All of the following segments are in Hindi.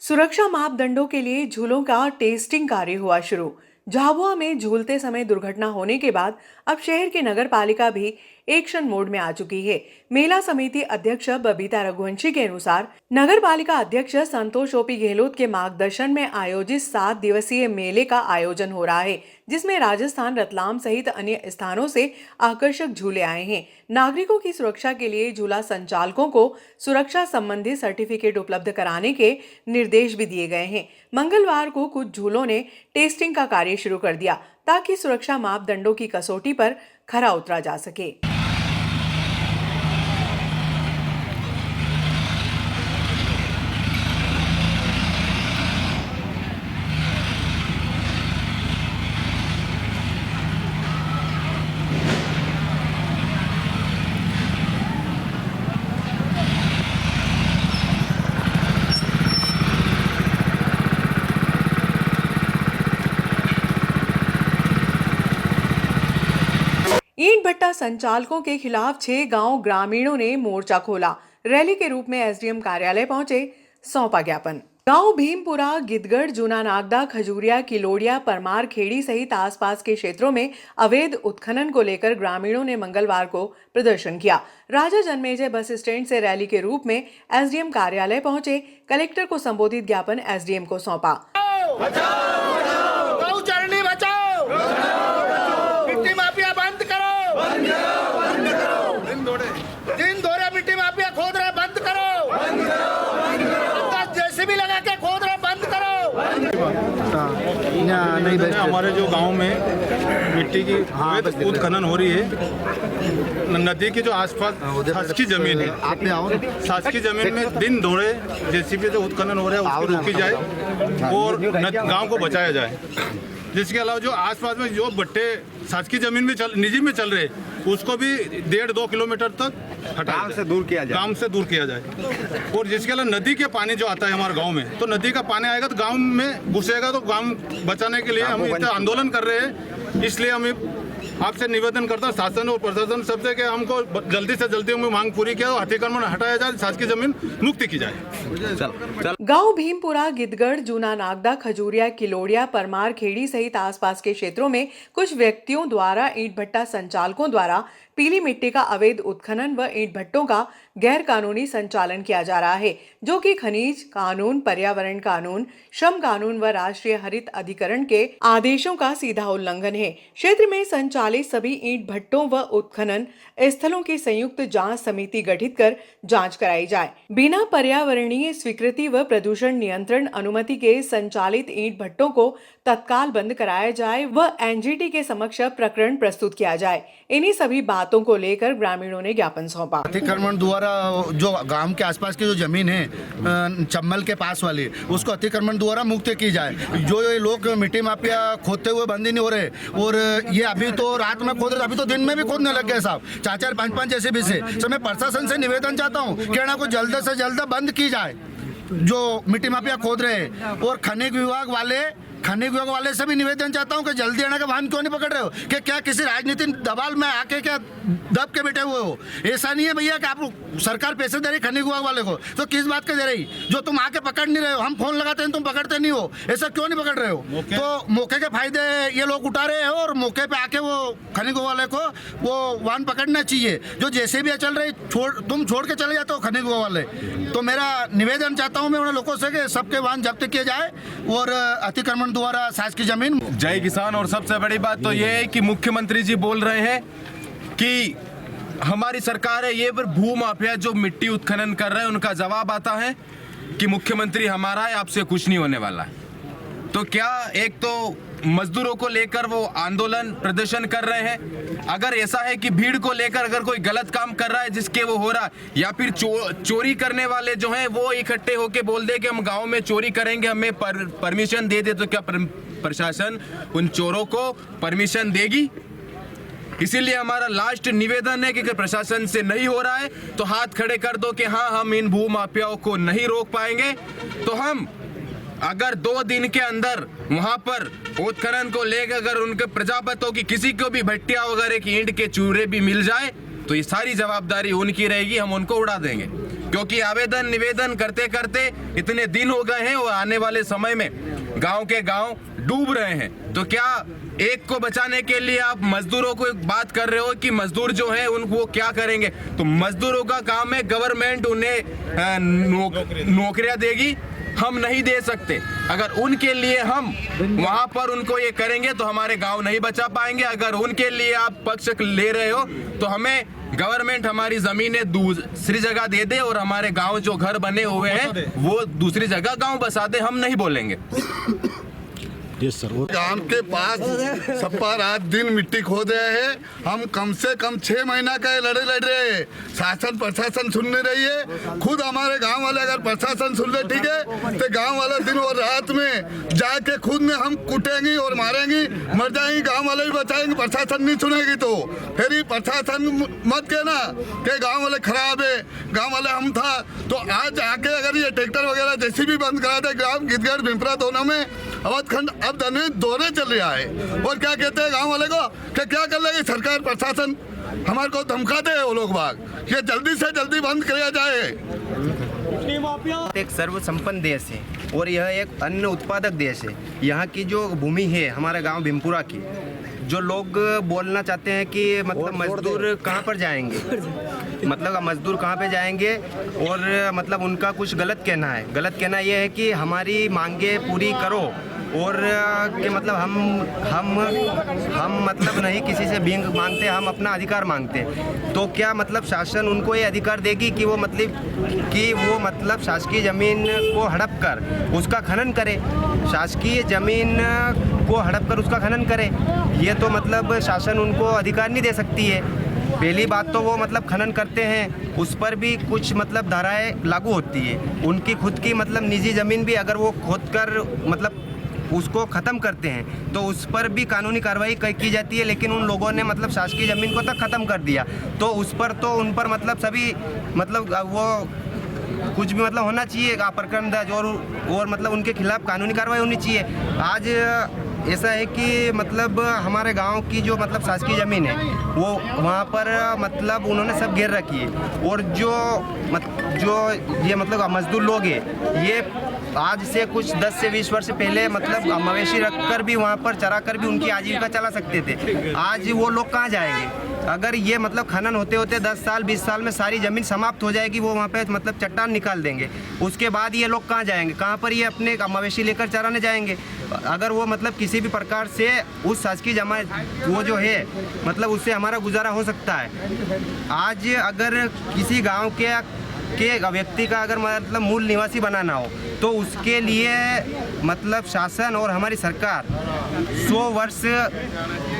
सुरक्षा मापदंडों के लिए झूलों का टेस्टिंग कार्य हुआ शुरू। झाबुआ में झूलते समय दुर्घटना होने के बाद अब शहर की नगर पालिका भी एक्शन मोड में आ चुकी है। मेला समिति अध्यक्ष बबीता रघुवंशी के अनुसार नगर पालिका अध्यक्ष संतोष ओपी गहलोत के मार्गदर्शन में आयोजित 7 दिवसीय मेले का आयोजन हो रहा है, जिसमें राजस्थान, रतलाम सहित अन्य स्थानों से आकर्षक झूले आए हैं। नागरिकों की सुरक्षा के लिए झूला संचालकों को सुरक्षा संबंधी सर्टिफिकेट उपलब्ध कराने के निर्देश भी दिए गए हैं। मंगलवार को कुछ झूलों ने टेस्टिंग का कार्य शुरू कर दिया ताकि सुरक्षा मापदंडों की कसौटी पर खरा उतरा जा सके। ईंट भट्टा संचालकों के खिलाफ 6 गांव ग्रामीणों ने मोर्चा खोला। रैली के रूप में एसडीएम कार्यालय पहुंचे, सौंपा ज्ञापन। गांव भीमपुरा, गिद्धगढ़, जूना नागदा, खजूरिया, किलोड़िया, परमार खेड़ी सहित आसपास के क्षेत्रों में अवैध उत्खनन को लेकर ग्रामीणों ने मंगलवार को प्रदर्शन किया। राजा जन्मेजय बस स्टैंड से रैली के रूप में एसडीएम कार्यालय पहुंचे। कलेक्टर को संबोधित ज्ञापन एसडीएम को सौंपा। दिन दोहरे मिट्टी माफिया खोद रहे, बंद करो। जेसीबी लगा के खोद रहे, बंद करो। हमारे जो गांव में मिट्टी की उत्खनन हो रही है, नदी के जो आसपास शासकीय जमीन है, शासकीय जमीन में दिन दोहरे जेसीबी जो उत्खनन हो रहा है उसको रोकी जाए और गांव को बचाया जाए। जिसके अलावा जो आसपास में जो भट्टे शासकीय जमीन में निजी में चल रहे उसको भी 1.5-2 किलोमीटर तक गांव से दूर किया जाए। और जिसके अलावा नदी के पानी जो आता है हमारे गांव में, तो नदी का पानी आएगा तो गांव में घुसेगा, तो गांव बचाने के लिए हम इतना आंदोलन कर रहे हैं। इसलिए हम आपसे निवेदन करता हूं शासन और प्रशासन सबसे कि हमको जल्दी से जल्दी हमें मांग पूरी किया, अतिक्रमण हटाया जाए, शासकीय जमीन मुक्ति की जाए। गांव भीमपुरा, गिद्धगढ़, जूना नागदा, खजूरिया, किलोड़िया, परमार खेड़ी सहित आसपास के क्षेत्रों में कुछ व्यक्तियों द्वारा ईंट भट्टा संचालकों द्वारा पीली मिट्टी का अवैध उत्खनन व ईंट भट्टों का गैर कानूनी संचालन किया जा रहा है, जो कि खनिज कानून, पर्यावरण कानून, श्रम कानून व राष्ट्रीय हरित अधिकरण के आदेशों का सीधा उल्लंघन है। क्षेत्र में संचालित सभी ईंट भट्टों व उत्खनन स्थलों की संयुक्त जांच समिति गठित कर जांच कराई जाए। बिना पर्यावरणीय स्वीकृति व प्रदूषण नियंत्रण अनुमति के संचालित ईंट भट्टों को तत्काल बंद कराया जाए व एनजीटी के समक्ष प्रकरण प्रस्तुत किया जाए। इन्हीं सभी बातों को लेकर ग्रामीणों ने ज्ञापन सौंपा। अतिक्रमण द्वारा जो गांव के आसपास की जो जमीन है चम्बल के पास वाली, उसको अतिक्रमण द्वारा मुक्त की जाए। जो ये लोग मिट्टी माफिया खोदते हुए बंद ही नहीं हो रहे, और ये अभी तो रात में खोद रहे, अभी तो दिन में भी खोदने लग गए साहब, 4-4, 5-5 जैसे भी से। तो मैं प्रशासन से निवेदन चाहता हूँ कि ना को जल्द से जल्द बंद की जाए जो मिट्टी माफिया खोद रहे हैं। और खनिज विभाग वाले से भी निवेदन चाहता हूं कि जल्दी आने का वाहन क्यों नहीं पकड़ रहे हो, कि क्या किसी राजनीतिक दबाव में आके क्या दब के बैठे हुए हो? ऐसा नहीं है भैया कि आप सरकार पैसे दे रही खनिज विभाग वाले को, तो किस बात के दे रही जो तुम आके पकड़ नहीं रहे हो? हम फोन लगाते हैं तुम पकड़ते नहीं हो, ऐसा क्यों नहीं पकड़ रहे हो? तो मौके के फायदे ये लोग उठा रहे हो और मौके पे आके वो खनिज विभाग वाले को वो वाहन पकड़ना चाहिए। जो जैसे भी चल रही तुम छोड़ के चले जाते हो खनिज विभाग वाले। तो मेरा निवेदन चाहता हूँ मैं उन लोगों से कि सबके वाहन जब्त किए जाए और अतिक्रमण द्वारा शासकीय जमीन। जय किसान। और सबसे बड़ी बात तो ये है कि मुख्यमंत्री जी बोल रहे हैं कि हमारी सरकार है, ये पर भू माफिया जो मिट्टी उत्खनन कर रहे हैं उनका जवाब आता है कि मुख्यमंत्री हमारा है, आपसे कुछ नहीं होने वाला है। तो क्या एक तो मजदूरों को लेकर वो आंदोलन प्रदर्शन कर रहे हैं, अगर ऐसा है कि भीड़ को लेकर अगर कोई गलत काम कर रहा है जिसके वो हो रहा है, या फिर चोरी करने वाले जो हैं वो इकट्ठे होके बोल दे कि हम गांव में चोरी करेंगे, हमें परमिशन दे दे, तो क्या प्रशासन उन चोरों को परमिशन देगी? इसीलिए हमारा लास्ट निवेदन है कि अगर प्रशासन से नहीं हो रहा है तो हाथ खड़े कर दो कि हाँ हम इन भू माफियाओं को नहीं रोक पाएंगे, तो हम अगर 2 दिन के अंदर वहां पर उत्खनन को लेकर अगर उनके प्रजापतियों की किसी को भी भट्टिया वगैरह की ईंट के चूरे भी मिल जाए तो ये सारी जवाबदारी उनकी रहेगी, हम उनको उड़ा देंगे। क्योंकि आवेदन निवेदन करते करते इतने दिन हो गए हैं और आने वाले समय में गांव के गांव डूब रहे हैं। तो क्या एक को बचाने के लिए आप मजदूरों को एक बात कर रहे हो कि मजदूर जो है उनको क्या करेंगे? तो मजदूरों का काम है, गवर्नमेंट उन्हें नौकरियां देगी, हम नहीं दे सकते। अगर उनके लिए हम वहां पर उनको ये करेंगे तो हमारे गांव नहीं बचा पाएंगे। अगर उनके लिए आप पक्ष ले रहे हो तो हमें गवर्नमेंट हमारी जमीनें दूसरी जगह दे दे और हमारे गांव जो घर बने हुए हैं वो दूसरी जगह गांव बसा दे, हम नहीं बोलेंगे। गांव के पास सप्पा रात दिन मिट्टी खोद रहे हैं। हम कम से कम 6 महीना का ये लड़े लड़ रहे हैं। शासन प्रशासन सुन नहीं रही है। खुद हमारे गांव वाले अगर प्रशासन सुन ले ठीक है तो गांव वाले दिन और रात में जाके खुद में हम कुटेंगी और मारेंगी, मर जाएंगी, गांव वाले भी बचाएंगे। प्रशासन नहीं सुनेगी तो फिर ही प्रशासन मत कहना कि गाँव वाले खराब है, गाँव वाले हम था। तो आज आके अगर ये ट्रैक्टर वगैरह जैसी भी बंद करा दे, ग्राम गिद्धगढ़ भिमरा दोनों में अवधखंड अब दौरे चल रहा है। और क्या कहते हैं गांव वाले को कि क्या कर लेगी सरकार प्रशासन, हमारे को धमकाते हैं वो लोग बाग, ये जल्दी से जल्दी बंद किया जाए। एक सर्वसंपन्न देश है और यह एक अन्न उत्पादक देश है। यहाँ की जो भूमि है हमारे गांव भीमपुरा की, जो लोग बोलना चाहते हैं कि मतलब मजदूर कहाँ पर जाएंगे, मतलब मजदूर कहाँ पे जाएंगे, और मतलब उनका कुछ गलत कहना है। गलत कहना यह है कि हमारी मांगे पूरी करो और कि मतलब हम मतलब नहीं किसी से भीख मांगते, हम अपना अधिकार मांगते। तो क्या मतलब शासन उनको ये अधिकार देगी कि वो मतलब शासकीय ज़मीन को हड़प कर उसका खनन करे, शासकीय ज़मीन को हड़प कर उसका खनन करे? ये तो मतलब शासन उनको अधिकार नहीं दे सकती है। पहली बात तो वो मतलब खनन करते हैं, उस पर भी कुछ मतलब धाराएं लागू होती है। उनकी खुद की मतलब निजी ज़मीन भी अगर वो खोद कर मतलब उसको ख़त्म करते हैं तो उस पर भी कानूनी कार्रवाई की जाती है। लेकिन उन लोगों ने मतलब शासकीय ज़मीन को तक ख़त्म कर दिया तो उस पर तो उन पर मतलब सभी मतलब वो कुछ भी मतलब होना चाहिए प्रकरण दर्ज और मतलब उनके खिलाफ कानूनी कार्रवाई होनी चाहिए। आज ऐसा है कि मतलब हमारे गांव की जो मतलब शासकीय ज़मीन है वो वहाँ पर मतलब उन्होंने सब घेर रखी है। और जो ये मतलब मजदूर लोग हैं ये आज से कुछ 10 से 20 वर्ष पहले मतलब मवेशी रखकर भी वहाँ पर चरा कर भी उनकी आजीविका चला सकते थे। आज वो लोग कहाँ जाएंगे? अगर ये मतलब खनन होते होते 10 साल 20 साल में सारी ज़मीन समाप्त हो जाएगी, वो वहाँ पे मतलब चट्टान निकाल देंगे। उसके बाद ये लोग कहाँ जाएंगे? कहाँ पर ये अपने मवेशी लेकर चराने जाएंगे? अगर वो मतलब किसी भी प्रकार से उस शासकीय जमा वो जो है मतलब उससे हमारा गुजारा हो सकता है। आज अगर किसी गाँव के व्यक्ति का अगर मतलब मूल निवासी बनाना हो तो उसके लिए मतलब शासन और हमारी सरकार 100 वर्ष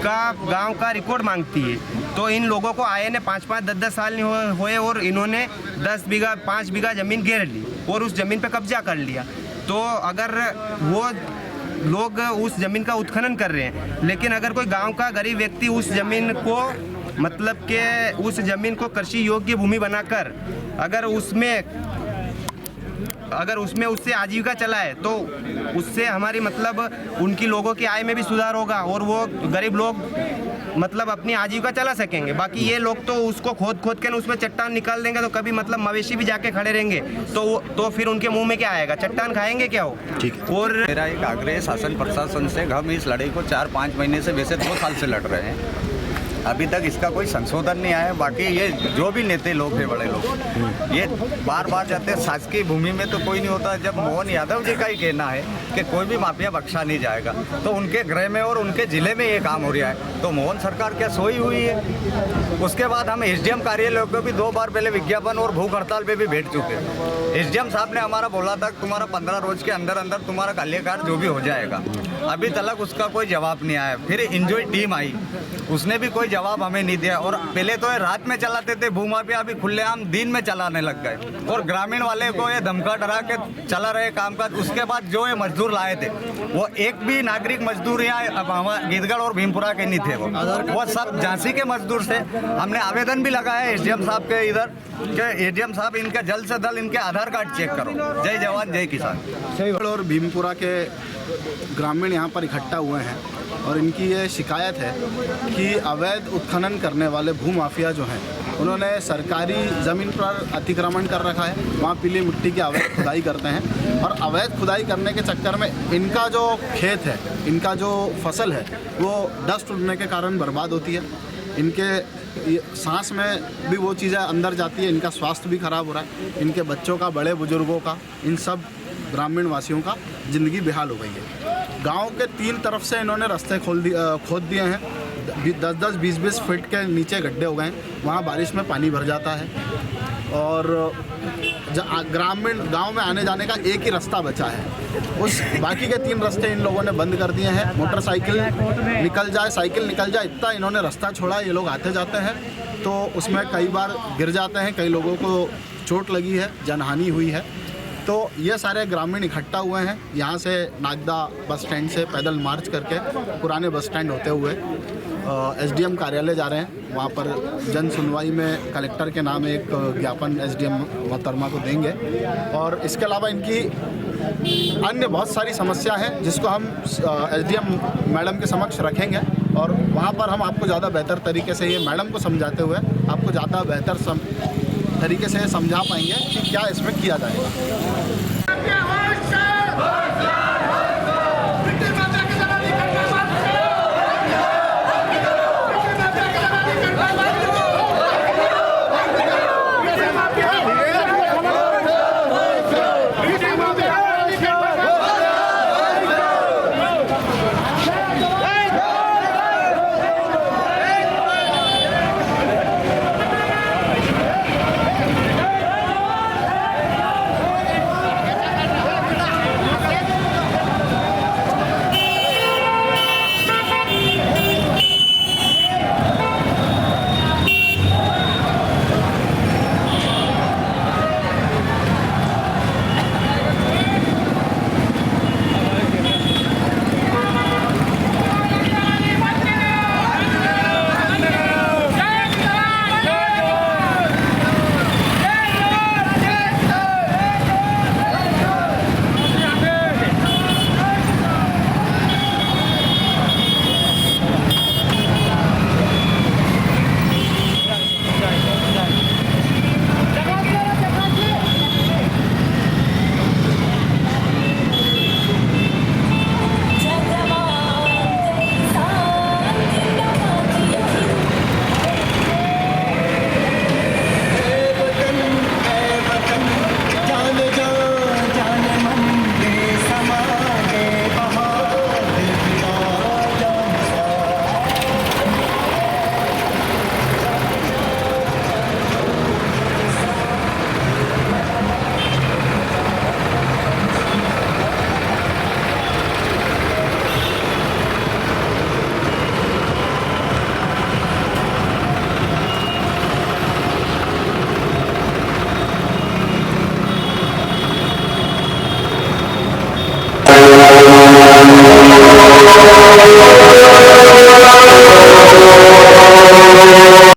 का गांव का रिकॉर्ड मांगती है। तो इन लोगों को आए ने 5-5 10-10 साल नहीं हुए और इन्होंने 10 बीघा 5 बीघा ज़मीन घेर ली और उस ज़मीन पे कब्जा कर लिया। तो अगर वो लोग उस ज़मीन का उत्खनन कर रहे हैं, लेकिन अगर कोई गांव का गरीब व्यक्ति उस ज़मीन को मतलब के उस ज़मीन को कृषि योग्य भूमि बनाकर अगर उसमें उससे आजीविका चलाए तो उससे हमारी मतलब उनकी लोगों की आय में भी सुधार होगा और वो गरीब लोग मतलब अपनी आजीविका चला सकेंगे। बाकी ये लोग तो उसको खोद के उसमें चट्टान निकाल देंगे तो कभी मतलब मवेशी भी जाके खड़े रहेंगे तो फिर उनके मुंह में क्या आएगा? चट्टान खाएंगे क्या हो? ठीक। और मेरा एक आग्रह है शासन प्रशासन से, हम इस लड़ाई को 4-5 महीने से वैसे 2 साल से लड़ रहे हैं, अभी तक इसका कोई संशोधन नहीं आया। बाकी ये जो भी नेता लोग हैं बड़े लोग ये बार बार जाते हैं शासकीय भूमि में तो कोई नहीं होता। जब मोहन यादव जी का ही कहना है कि कोई भी माफिया बख्शा नहीं जाएगा तो उनके गृह में और उनके जिले में ये काम हो रहा है तो मोहन सरकार क्या सोई हुई है? उसके बाद हम SDM कार्यालय को भी 2 बार पहले विज्ञापन और भूख हड़ताल पे भी भेज चुके हैं। SDM साहब ने हमारा बोला था तुम्हारा 15 रोज के अंदर अंदर तुम्हारा काले कार्ड जो भी हो जाएगा। अभी तक उसका कोई जवाब नहीं आया। फिर इंजॉय टीम आई, उसने भी कोई जवाब हमें नहीं दिया। और पहले तो ये रात में चलाते थे भूमाफिया, अभी खुलेआम दिन में चलाने लग गए और ग्रामीण वाले को ये धमका डरा के चला रहे कामकाज। उसके बाद जो ये मजदूर लाए थे वो एक भी नागरिक मजदूर यहाँ गीदगढ़ और भीमपुरा के नहीं थे, वो सब झांसी के मजदूर थे। हमने आवेदन भी लगाया एसडीएम साहब के इधर कि एसडीएम साहब इनका जल्द से जल्द इनके आधार कार्ड चेक करो। जय जवान जय किसान। और भीमपुरा के ग्रामीण यहाँ पर इकट्ठा हुए हैं और इनकी ये शिकायत है कि अवैध उत्खनन करने वाले भूमाफिया जो हैं उन्होंने सरकारी ज़मीन पर अतिक्रमण कर रखा है, वहाँ पीली मिट्टी की अवैध खुदाई करते हैं और अवैध खुदाई करने के चक्कर में इनका जो खेत है, इनका जो फसल है वो डस्ट उड़ने के कारण बर्बाद होती है। इनके सांस में भी वो चीज़ें अंदर जाती है, इनका स्वास्थ्य भी खराब हो रहा है, इनके बच्चों का, बड़े बुजुर्गों का, इन सब ग्रामीण वासियों का ज़िंदगी बेहाल हो गई है। गांव के 3 तरफ से इन्होंने रास्ते खोद दिए हैं, 10-10, 20-20 फीट के नीचे गड्ढे हो गए हैं, वहाँ बारिश में पानी भर जाता है और ग्रामीण गांव में आने जाने का एक ही रास्ता बचा है। उस बाकी के 3 रास्ते इन लोगों ने बंद कर दिए हैं। मोटरसाइकिल निकल जाए, साइकिल निकल जाए, इतना इन्होंने रास्ता छोड़ा। ये लोग आते जाते हैं तो उसमें कई बार गिर जाते हैं, कई लोगों को चोट लगी है, जनहानि हुई है। तो ये सारे ग्रामीण इकट्ठा हुए हैं, यहाँ से नागदा बस स्टैंड से पैदल मार्च करके पुराने बस स्टैंड होते हुए एसडीएम कार्यालय जा रहे हैं। वहाँ पर जन सुनवाई में कलेक्टर के नाम एक ज्ञापन एसडीएम मोहतरमा को देंगे और इसके अलावा इनकी अन्य बहुत सारी समस्या है जिसको हम एसडीएम मैडम के समक्ष रखेंगे और वहाँ पर हम आपको ज़्यादा बेहतर तरीके से ये मैडम को समझाते हुए आपको ज़्यादा बेहतर तरीके से समझा पाएंगे कि क्या इसमें किया जाएगा।